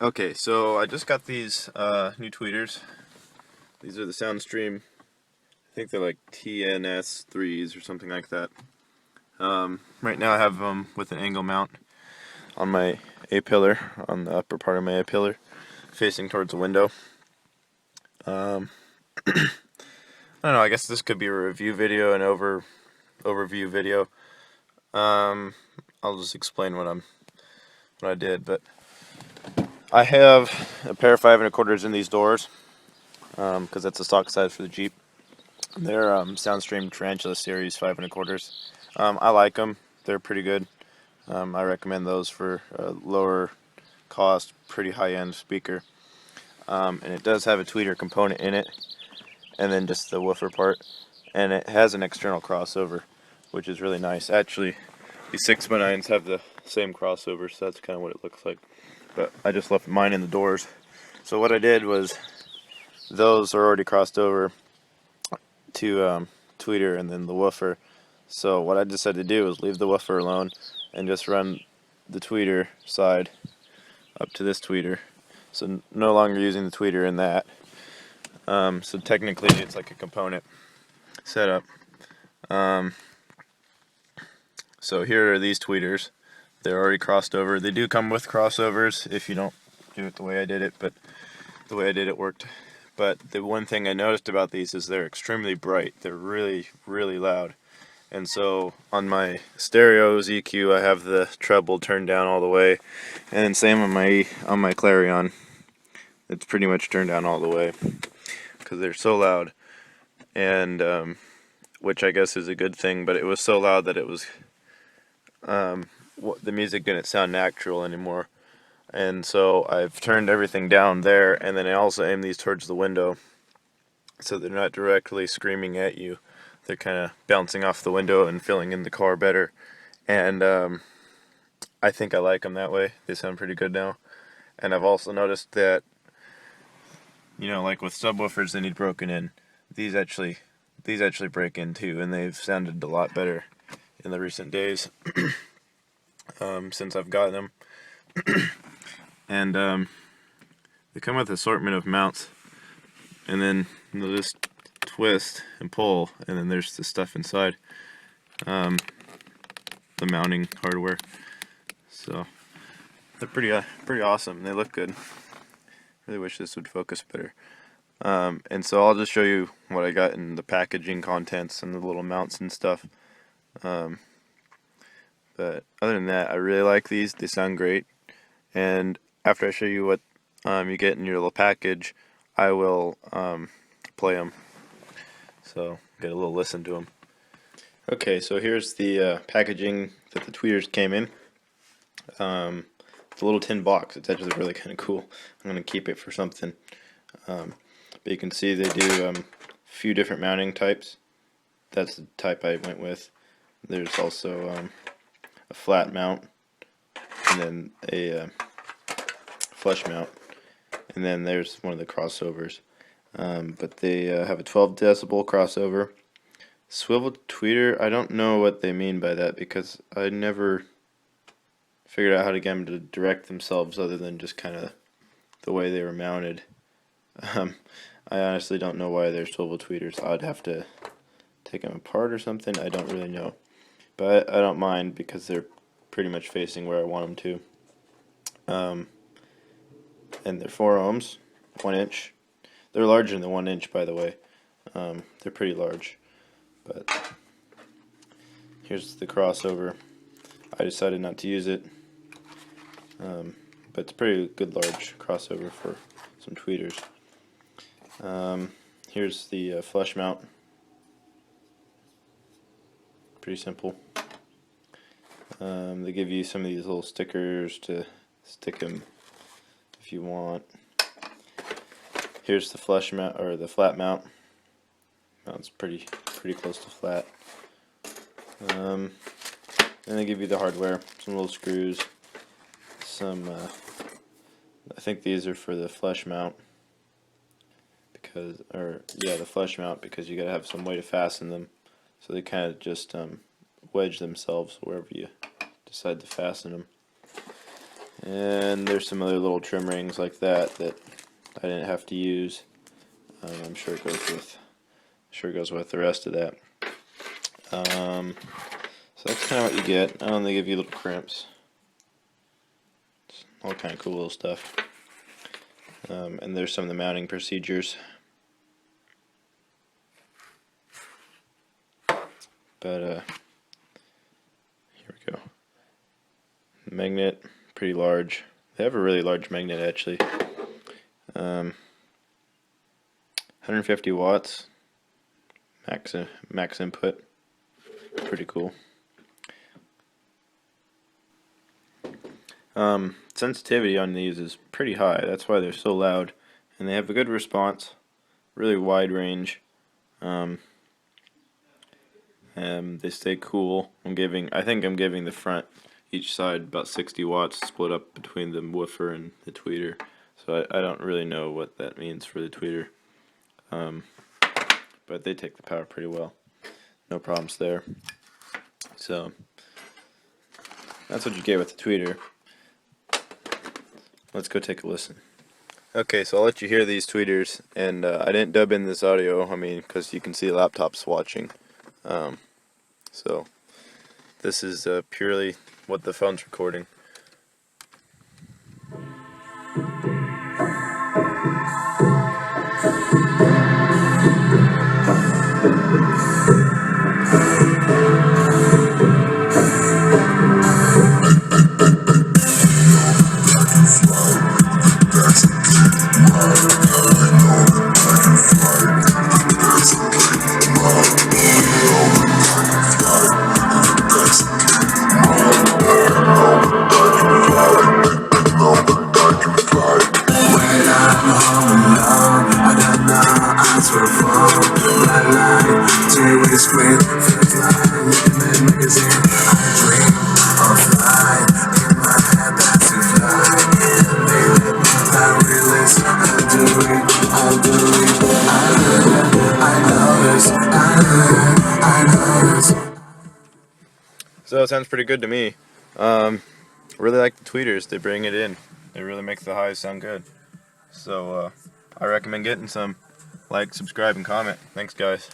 Okay, so I just got these new tweeters. These are the Soundstream, I think they're like TNS3s or something like that. Right now I have them with an angle mount on my A-pillar, on the upper part of my A-pillar, facing towards the window. I don't know, I guess this could be a review video, an overview video. I'll just explain what I did, but I have a pair of 5 1/4s in these doors, because that's the stock size for the Jeep. They're Soundstream Tarantula Series 5 1/4s. I like them. They're pretty good. I recommend those for a lower cost, pretty high-end speaker. And it does have a tweeter component in it, and then just the woofer part. And it has an external crossover, which is really nice. Actually, these 6x9s have the same crossover, so that's kind of what it looks like. But I just left mine in the doors. So what I did was, those are already crossed over to tweeter and then the woofer. So what I decided to do was leave the woofer alone and just run the tweeter side up to this tweeter. So no longer using the tweeter in that. So technically it's like a component setup. So here are these tweeters. They're already crossed over. They do come with crossovers if you don't do it the way I did it, but the way I did it worked. But the one thing I noticed about these is they're extremely bright. They're really, really loud. And so on my stereo's EQ, I have the treble turned down all the way, and then same on my Clarion. It's pretty much turned down all the way because they're so loud, and which I guess is a good thing. But it was so loud that it was the music didn't sound natural anymore. And so I've turned everything down there, and then I also aim these towards the window so they're not directly screaming at you. They're kind of bouncing off the window and filling in the car better. And I think I like them that way. They sound pretty good now. And I've also noticed that, like with subwoofers, they need broken in. These actually break in too, and they've sounded a lot better in the recent days since I've gotten them. And they come with an assortment of mounts, and then they'll just twist and pull, and then there's the stuff inside, the mounting hardware. So they're pretty awesome. They look good. Really wish this would focus better. And so I'll just show you what I got in the packaging contents and the little mounts and stuff. But other than that, I really like these. They sound great. And after I show you what you get in your little package, I will play them. So get a little listen to them. Okay, so here's the packaging that the tweeters came in. It's a little tin box. It's actually really kind of cool. I'm going to keep it for something. But you can see they do a few different mounting types. That's the type I went with. There's also a flat mount, and then a flush mount, and then there's one of the crossovers. But they have a 12 decibel crossover. Swivel tweeter, I don't know what they mean by that, because I never figured out how to get them to direct themselves other than just kind of the way they were mounted. I honestly don't know why they're swivel tweeters. I'd have to take them apart or something. I don't really know. But I don't mind because they're pretty much facing where I want them to. And they're 4 ohms, 1 inch. They're larger than the 1 inch, by the way. They're pretty large. But here's the crossover. I decided not to use it. But it's a pretty good large crossover for some tweeters. Here's the flush mount. Pretty simple. They give you some of these little stickers to stick them if you want. Here's the flush mount, or the flat mount. Mount's pretty close to flat. And they give you the hardware, some little screws, some. I think these are for the flush mount, the flush mount, because you gotta have some way to fasten them. So they kind of just wedge themselves wherever you decide to fasten them. And there's some other little trim rings like that I didn't have to use. I'm sure it goes with the rest of that. So that's kind of what you get. They give you little crimps. It's all kind of cool little stuff. And there's some of the mounting procedures. But here we go. Magnet, pretty large. They have a really large magnet actually. 150 watts max input. Pretty cool. Sensitivity on these is pretty high. That's why they're so loud, and they have a good response. Really wide range. And they stay cool. I think I'm giving the front, each side, about 60 watts split up between the woofer and the tweeter. So I don't really know what that means for the tweeter. But they take the power pretty well. No problems there. So that's what you get with the tweeter. Let's go take a listen. Okay, so I'll let you hear these tweeters, and I didn't dub in this audio, because you can see laptops watching. So this is purely what the phone's recording. So it sounds pretty good to me. Really like the tweeters. They bring it in. They really make the highs sound good. So I recommend getting some. Like, subscribe, and comment. Thanks, guys.